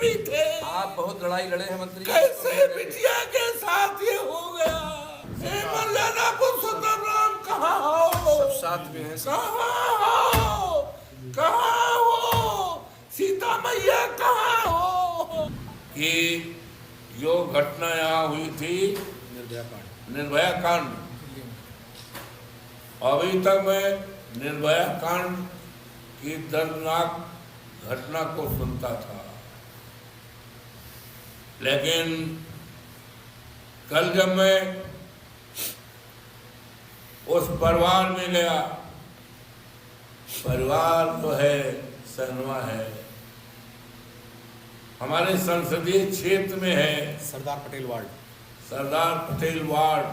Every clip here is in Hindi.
मंत्री थे। आप बहुत लड़ाई लड़े हैं मंत्री। कैसे बिटिया के साथ ये हो गया? मौलाना पुरुषोत्तम राम कहाँ हो? सब साथ में हैं। कहाँ हो? सीता मैया कहाँ हो? कि जो घटना यहाँ हुई थी निर्भया कांड, अभी तक मैं निर्भया कांड की दर्दनाक घटना को सुनता था, लेकिन कल जब मैं उस परिवार में गया, परिवार जो है सहनुआ है, हमारे संसदीय क्षेत्र में है, सरदार पटेल वार्ड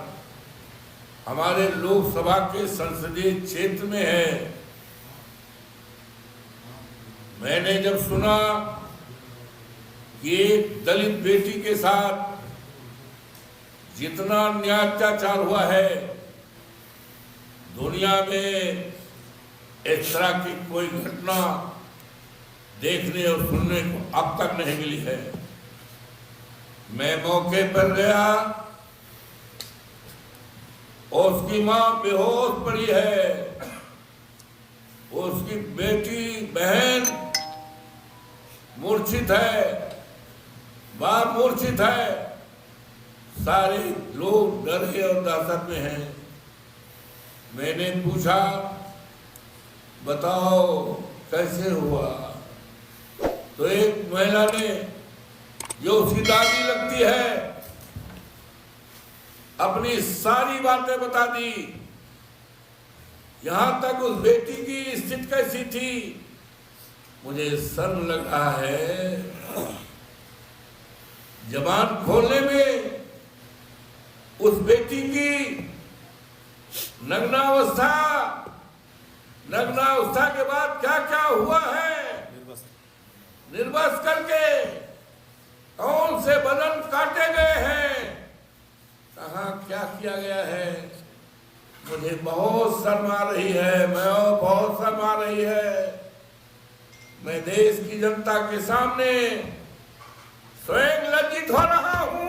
हमारे लोकसभा के संसदीय क्षेत्र में है। मैंने जब सुना कि एक दलित बेटी के साथ जितना अत्याचार हुआ है, दुनिया में इस तरह की कोई घटना देखने और सुनने को अब तक नहीं मिली है। मैं मौके पर गया, उसकी मां बेहोश पड़ी है, उसकी बेटी बहन मूर्छित है, बाप मूर्छित है, सारे लोग डरे और दहशत में हैं। मैंने पूछा, बताओ कैसे हुआ? तो एक महिला ने, जो उसकी दादी लगती है, अपनी सारी बातें बता दी। यहां तक उस बेटी की स्थिति कैसी थी, मुझे शर्म लग रहा है जबान खोलने में। उस बेटी की नग्नावस्था के बाद क्या क्या हुआ है, निर्वस्त्र करके कौन से बदन काटे गए हैं, कहाँ क्या किया गया है, मुझे बहुत शर्म आ रही है। बहुत शर्म आ रही है। मैं देश की जनता के सामने स्वयं लज्जित हो रहा हूं।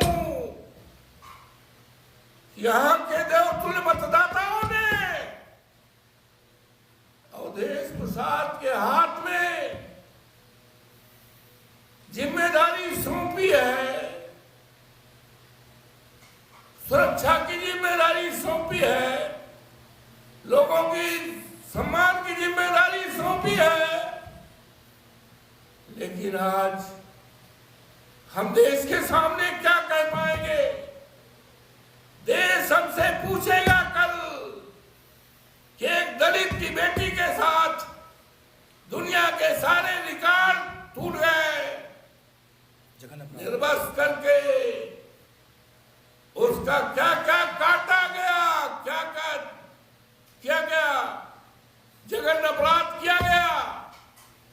यहाँ के देवतुल्य मतदाताओं ने अवधेश प्रसाद के हाथ में जिम्मेदारी सौंपी है, सुरक्षा की जिम्मेदारी सौंपी है, लोगों की सम्मान की जिम्मेदारी सौंपी है। लेकिन आज हम देश के सामने क्या कह पाएंगे? देश हमसे पूछेगा कल कि एक दलित की बेटी के साथ दुनिया के सारे रिकॉर्ड टूट गए, निर्वस्त्र करके उसका क्या क्या काटा गया, क्या क्या किया गया, जघन्य अपराध किया गया,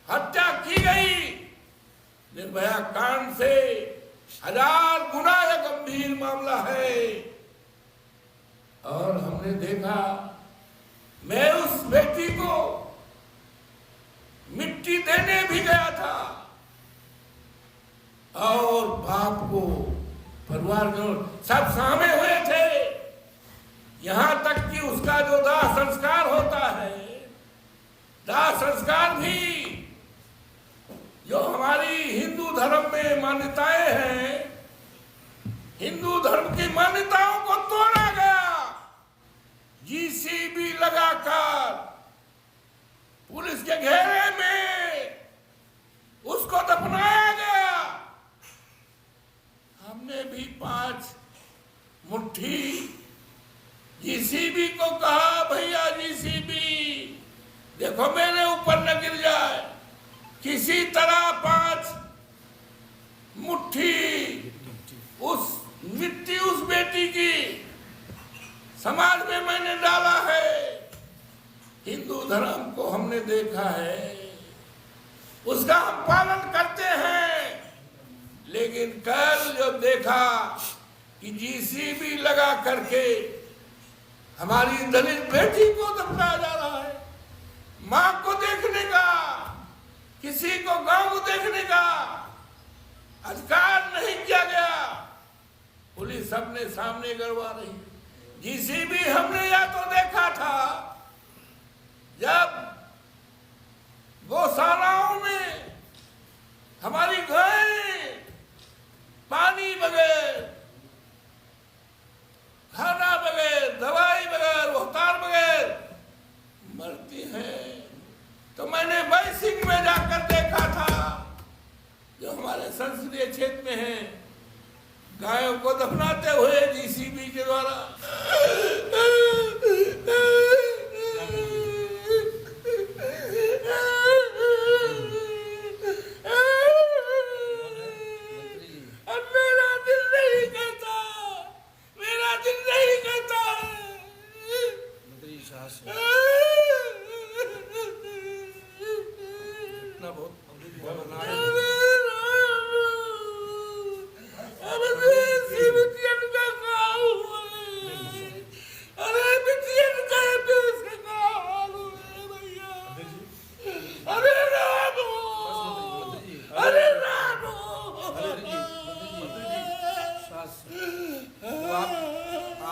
हत्या की गई। निर्भया कांड से 1000 गुना यह गंभीर मामला है। और हमने देखा, मैं उस बेटी को मिट्टी देने भी गया था और बाप को, परिवार को सब सामे हुए थे। यहां तक कि उसका जो दाह संस्कार होता है, दाह संस्कार भी जो हमारी हिंदू धर्म में मान्यताएं हैं, हिंदू धर्म की मान्यताओं को तोड़ा गया। जीसीबी लगाकर पुलिस के घेरे में उसको दफनाया गया। हमने भी 5 मुट्ठी जीसीबी को कहा, भैया जीसीबी देखो मेरे ऊपर न गिर जाए, किसी तरह 5 मुट्ठी उस मिट्टी उस बेटी की समाज में मैंने डाला है। हिंदू धर्म को हमने देखा है, उसका हम पालन करते हैं। लेकिन कल जब देखा कि जीसीबी लगा करके हमारी दलित बेटी को दफनाया जा रहा है, मां को देखने का, किसी को गांव देखने का, सबने सामने गड़वा रही। जीसीबी हमने या तो देखा था जब गौशालाओं में हमारी गायें पानी बगैर, खाना बगैर, दवाई बगैर, रोहतार बगैर मरती हैं, तो मैंने बैसिंग में जाकर देखा था जो हमारे संसदीय क्षेत्र में है, गायों को दफनाते हुए जीसीबी के द्वारा। मेरा दिल नहीं कहता, मेरा दिल नहीं कहता। मंत्री साहस इतना बहुत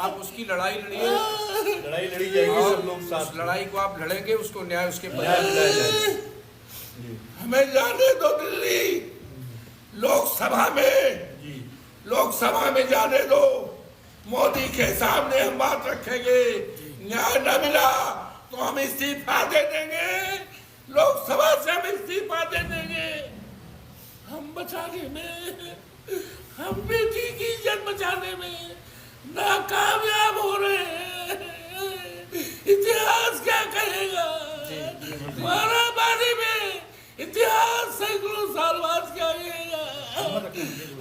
आप उसकी लड़ाई लड़िए, लड़ाई लड़ी जाएगी, सब लोग उस साथ। लड़ाई को आप लड़ेंगे, उसको न्याय उसके परिवार दिलाया जाएगा। हमें जाने दो दिल्ली, लोकसभा में जाने दो। मोदी के सामने हम बात रखेंगे, न्याय न मिला तो हम इस्तीफा दे देंगे, लोकसभा से हम इस्तीफा दे देंगे। हम बचाने में, हम बेटी की इज्जत बचाने में नाकामयाब हो रहे हैं। इतिहास क्या कहेगा? मारामारी में इतिहास सैकड़ों साल बाद क्या कहेगा?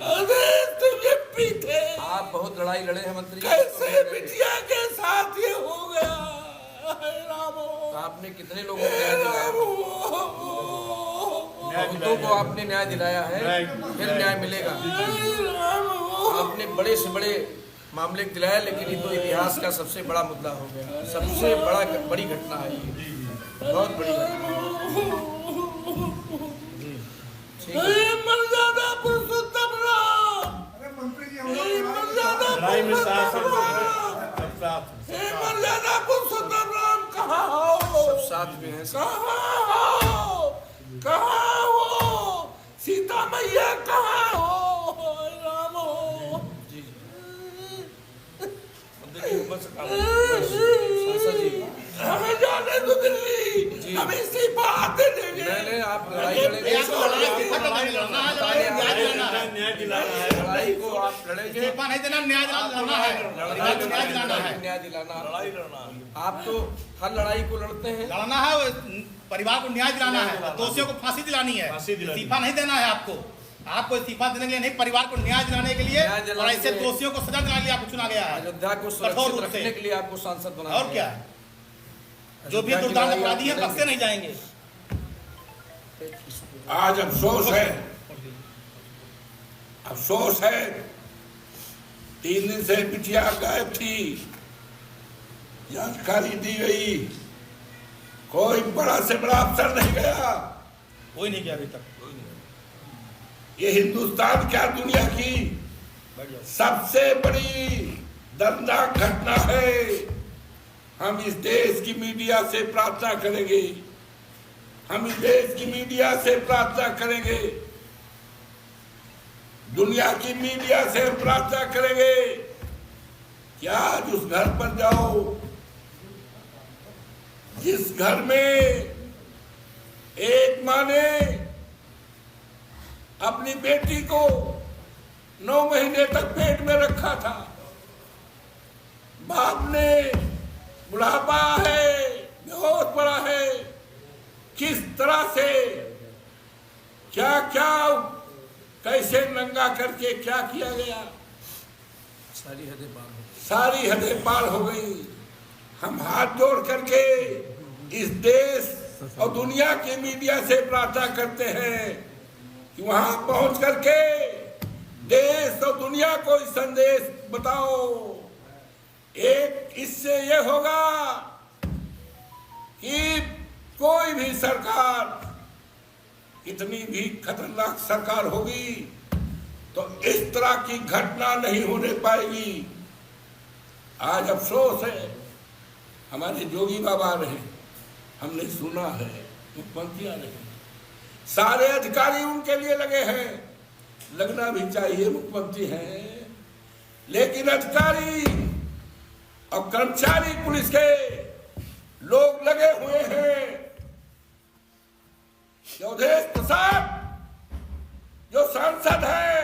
अरे तुम ये पीते, आप बहुत लड़ाई लड़े हैं मंत्री। कैसे बिटिया के साथ ये हो गया? रामो, तो आपने कितने लोगों को न्याय दिलाया? बहुतों को आपने न्याय दिलाया है, फिर न्याय मिलेगा। आपने बड़े से बड़े मामले दिलाया, लेकिन ये तो इतिहास का सबसे बड़ा मुद्दा हो गया, सबसे बड़ी घटना है ये, बहुत बड़ी घटना। मर्यादा पुरुषोत्तम राम, लड़ाई में साथ सब साथ। मर्यादा पुरुषोत्तम राम कहाँ हो? सब साथ में हैं। कहाँ हो? सीता मैया कहाँ हो? राम हो। हमें जाने दो दिल्ली, हम इस्तीफा दे देंगे। नहीं, आप लड़ाई लड़ेंगे, न्याय दिलाना है। लड़ाई को आप लड़ेंगे, नहीं देना, न्याय दिलाना है। न्याय दिलाना। आप तो हर लड़ाई को लड़ते हैं। लड़ना है, परिवार को न्याय दिलाना है, दोषियों को फांसी दिलानी है, इस्तीफा नहीं देना है आपको। आपको इस्तीफा देने के लिए नहीं, परिवार को न्याय दिलाने के लिए और ऐसे दोषियों को सजा दिलाने के लिए आपको चुना गया है। अयोध्या को सुरक्षित रखने के लिए आपको सांसद बनाया और क्या, जो भी दुर्दांत अपराधी है बख्शे नहीं जाएंगे। आज अफसोस है 3 दिन से बिटिया गायब थी, जानकारी दी गई, कोई बड़ा से बड़ा अफसर नहीं गया। कोई नहीं गया अभी तक। ये हिंदुस्तान क्या दुनिया की सबसे बड़ी दर्दनाक घटना है। हम इस देश की मीडिया से प्रार्थना करेंगे, हम इस देश की मीडिया से प्रार्थना करेंगे, दुनिया की मीडिया से प्रार्थना करेंगे कि आज उस घर पर जाओ जिस घर में एक माँ ने अपनी बेटी को 9 महीने तक पेट में रखा था, बाप ने बुढ़ापा है, बेहोश पड़ा है, किस तरह से क्या क्या कैसे नंगा करके क्या किया गया, सारी हदें पार हो गई। हम हाथ जोड़ करके इस देश और दुनिया की मीडिया से प्रार्थना करते हैं कि वहां पहुंच करके देश और दुनिया को इस संदेश बताओ। एक इससे ये होगा कि कोई भी सरकार, कितनी भी खतरनाक सरकार होगी, तो इस तरह की घटना नहीं होने पाएगी। आज अफसोस है, हमारे जोगी बाबा रहे, हमने सुना है, मुख्यमंत्री रहे, सारे अधिकारी उनके लिए लगे हैं, लगना भी चाहिए, मुख्यमंत्री हैं, लेकिन अधिकारी और कर्मचारी पुलिस के लोग लगे हुए हैं। योगेश प्रसाद जो सांसद है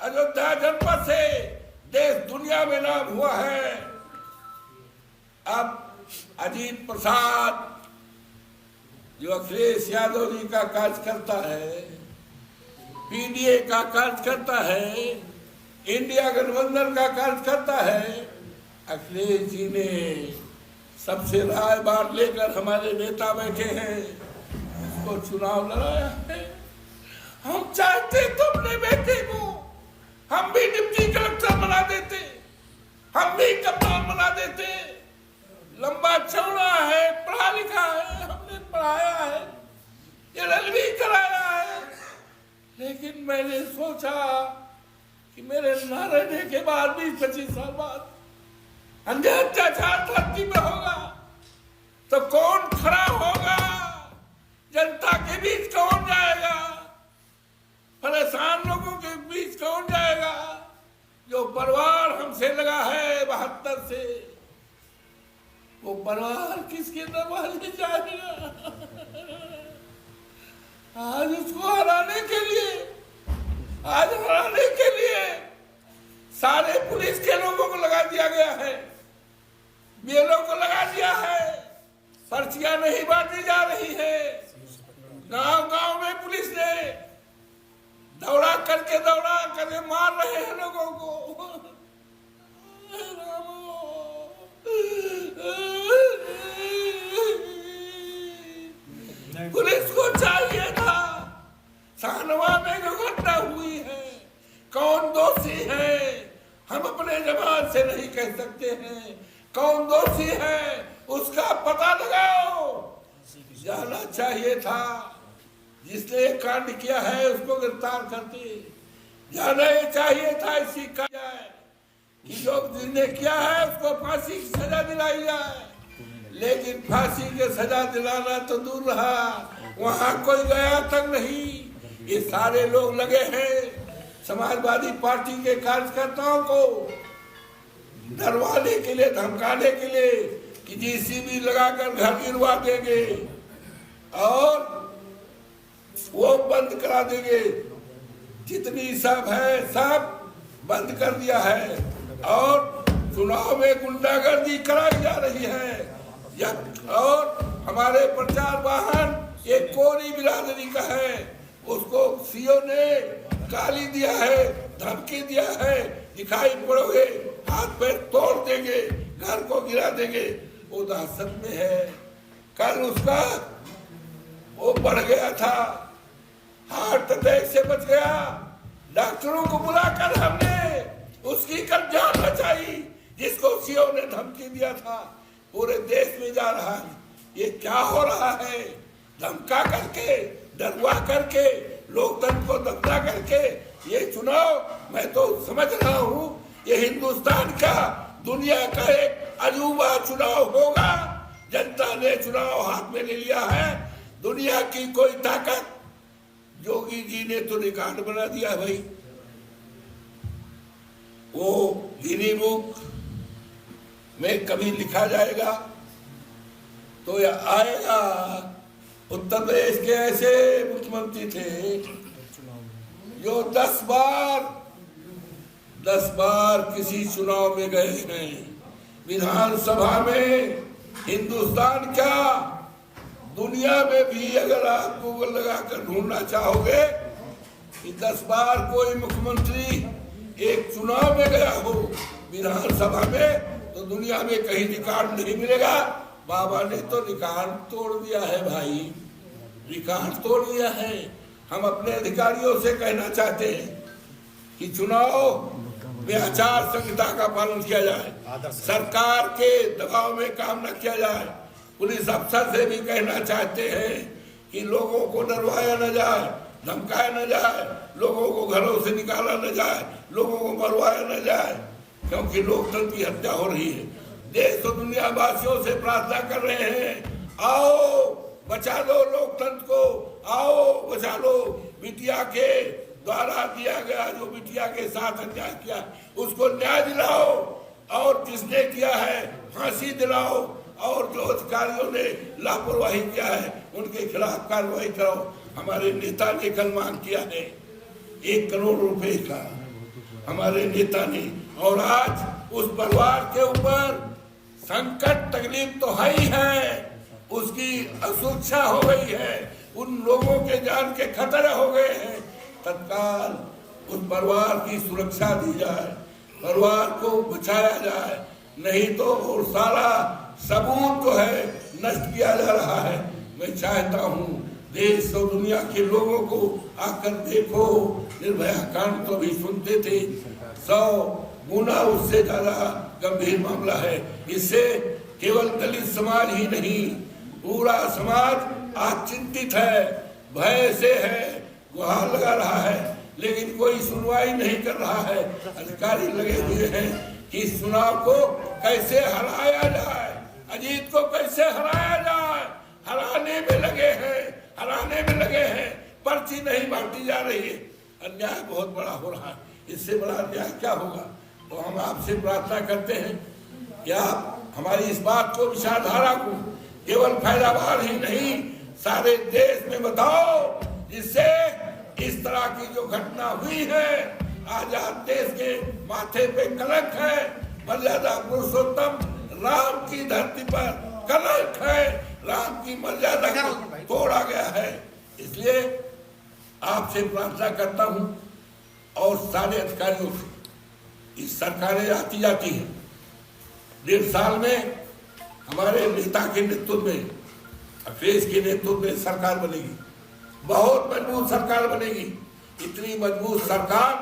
अयोध्या जनपद से, देश दुनिया में नाम हुआ है। अब अजीत प्रसाद जो अखिलेश यादव जी का कार्य करता है, पीडीए का कार्य करता है, इंडिया गठबंधन का कार्य करता है, अखिलेश जी ने सबसे राय बात लेकर हमारे नेता बैठे हैं, उसको चुनाव लड़ाया है। हम चाहते तो अपने बेटे को हम भी डिप्टी कलेक्टर बना देते, हम भी कप्तान बना देते। लंबा चौड़ा है, पढ़ा लिखा है, हमने पढ़ाया है, LLB कराया है, लेकिन मैंने सोचा कि मेरे न रहने के बाद 20-25 साल बाद अन्याय अत्याचार धरती में होगा तो कौन खड़ा होगा? जनता के बीच कौन जाएगा? परेशान लोगों के बीच कौन जाएगा? जो परिवार हमसे लगा है 72 से, वो परिवार किसके दरवाजे जाएगा? आज उसको हराने के लिए सारे पुलिस के लोगों को लगा दिया गया है, BLO को लगा दिया है, पर्चियां नहीं बांटी जा रही है। गांव में पुलिस ने दौड़ा करके मार रहे हैं लोगों को। पुलिस को चाहिए था, शाहनवा में जो घटना हुई है, कौन दोषी है हम अपने जबान से नहीं कह सकते हैं, कौन दोषी है उसका पता लगाओ। जाना चाहिए था, जिसने कांड किया है उसको गिरफ्तार करते, जाना चाहिए था इसी का कि जो जिसने किया है उसको फांसी की सजा दिलाई जाए। लेकिन फांसी की सजा दिलाना तो दूर रहा, वहां कोई गया तक नहीं। ये सारे लोग लगे हैं समाजवादी पार्टी के कार्यकर्ताओं को डरवाने के लिए, धमकाने के लिए कि JCB लगाकर घर गिरवा देंगे और वो बंद करा देंगे। जितनी सब है सब बंद कर दिया है और चुनाव में गुंडागर्दी कराई जा रही है। और हमारे प्रचार वाहन एक कोरी बिरादरी का है, उसको CO ने गाली दिया है, धमकी दिया है, दिखाई पड़ोगे हाथ पैर तोड़ देंगे, घर को गिरा देंगे। वो दहशत में है। कल उसका वो बढ़ गया था, हार्ट अटैक से बच गया, डॉक्टरों को बुलाकर हमने उसकी कल जान बचाई, जिसको CO ने धमकी दिया था। पूरे देश में जा रहा है, ये क्या हो रहा है? धमका करके, डरवा करके, लोकतंत्र को दबा करके ये चुनाव, मैं तो समझ रहा हूँ ये हिंदुस्तान का, दुनिया का एक अजूबा चुनाव होगा। जनता ने चुनाव हाथ में ले लिया है, दुनिया की कोई ताकत। जोगी जी ने तो रिकॉर्ड बना दिया भाई, वो गिनी बुक में कभी लिखा जाएगा तो यह आएगा। उत्तर प्रदेश के ऐसे मुख्यमंत्री थे जो 10 बार किसी चुनाव में गए हैं। विधानसभा में हिंदुस्तान का, दुनिया में भी अगर आप गूगल लगाकर ढूंढना चाहोगे कि 10 बार कोई मुख्यमंत्री एक चुनाव में गया हो विधानसभा में, तो दुनिया में कहीं रिकॉर्ड नहीं मिलेगा। बाबा ने तो रिकॉर्ड तोड़ दिया है भाई, रिकॉर्ड तोड़ दिया है। हम अपने अधिकारियों से कहना चाहते हैं कि चुनाव में आचार संहिता का पालन किया जाए, सरकार के दबाव में काम न किया जाए। पुलिस अफसर से भी कहना चाहते हैं कि लोगों को डरवाया न जाए, धमकाया न जाए, लोगों को घरों से निकाला न जाए, लोगों को मरवाया न जाए, क्योंकि लोकतंत्र की हत्या हो रही है। देश और दुनिया वासियों से प्रार्थना कर रहे हैं, आओ बचा लो लोकतंत्र को, आओ बचा लो। बिटिया के द्वारा दिया गया जो बिटिया के साथ अन्याय किया उसको न्याय दिलाओ, और जिसने किया है फांसी दिलाओ, और जो अधिकारियों ने लापरवाही किया है उनके खिलाफ कार्रवाई कराओ। हमारे नेता ने कल मांग किया है 1 करोड़ रुपए का, हमारे नेता ने, और आज उस परिवार के ऊपर संकट तकलीफ तो है ही है, उसकी असुरक्षा हो गई है, उन लोगों के जान के खतरे हो गए हैं। तत्काल उस परिवार की सुरक्षा दी जाए, परिवार को बचाया जाए, नहीं तो और सारा सबूत जो है नष्ट किया जा रहा है। मैं चाहता हूँ देश और दुनिया के लोगों को आकर देखो, निर्भया कांड तो भी सुनते थे, 100 गुना उससे ज्यादा गंभीर मामला है। इससे केवल दलित समाज ही नहीं, पूरा समाज आज चिंतित है, भय से है, गुहार लगा रहा है, लेकिन कोई सुनवाई नहीं कर रहा है। अधिकारी लगे हुए हैं कि चुनाव को कैसे हराया जाए, अजीत को कैसे हराया जाए, हराने में लगे हैं, हराने में लगे हैं। पर्ची नहीं बांटी जा रही है, अन्याय बहुत बड़ा हो रहा है। इससे बड़ा अन्याय क्या होगा? तो हम आपसे प्रार्थना करते हैं कि आप हमारी इस बात को, विचारधारा को केवल फैलाबाद ही नहीं सारे देश में बताओ, जिससे इस तरह की जो घटना हुई है, आजाद देश के माथे पे कलंक है, मर्यादा पुरुषोत्तम राम की धरती पर कलंक है, राम की मर्यादा को तोड़ा गया है। इसलिए आपसे प्रार्थना करता हूं और सारे अधिकारियों से, इस सरकारें आती जाती हैं, 1.5 साल में हमारे नेता के नेतृत्व में, अखिलेश के नेतृत्व में सरकार बनेगी, बहुत मजबूत सरकार बनेगी। इतनी मजबूत सरकार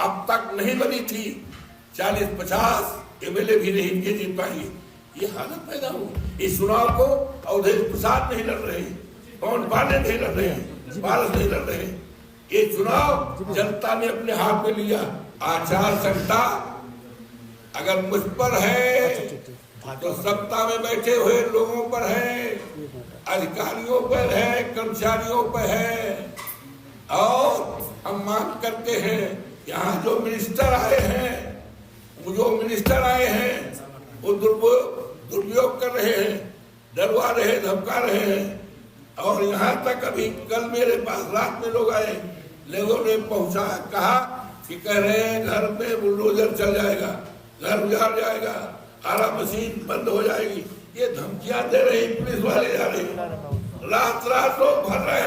अब तक नहीं बनी थी, 40-50 एमएलए भी नहीं इनके जीत पाएंगे। ये हालत पैदा हुई। इस चुनाव को अवधेश प्रसाद नहीं लड़ रहे, पवन पांडे नहीं लड़ रहे, पारस नहीं लड़ रहे। ये चुनाव जनता ने अपने हाथ में लिया। आचार संहिता अगर मुझ पर है तो सत्ता में बैठे हुए लोगों पर है, अधिकारियों पर है, कर्मचारियों पर है। और हम मांग करते हैं, यहाँ जो मिनिस्टर आए हैं, वो दुरुपयोग कर रहे हैं, डरवा रहे हैं, धमका रहे हैं। और यहाँ तक अभी कल मेरे पास रात में लोग आए, लोगों ने पहुंचा, कहा कि कह रहे हैं घर में बुलडोजर चल जाएगा, घर उजाड़ जाएगा, आरा मशीन बंद हो जाएगी। ये धमकियां दे रही पुलिस वाले, जा रहे रात रात लोग भर रहे हैं।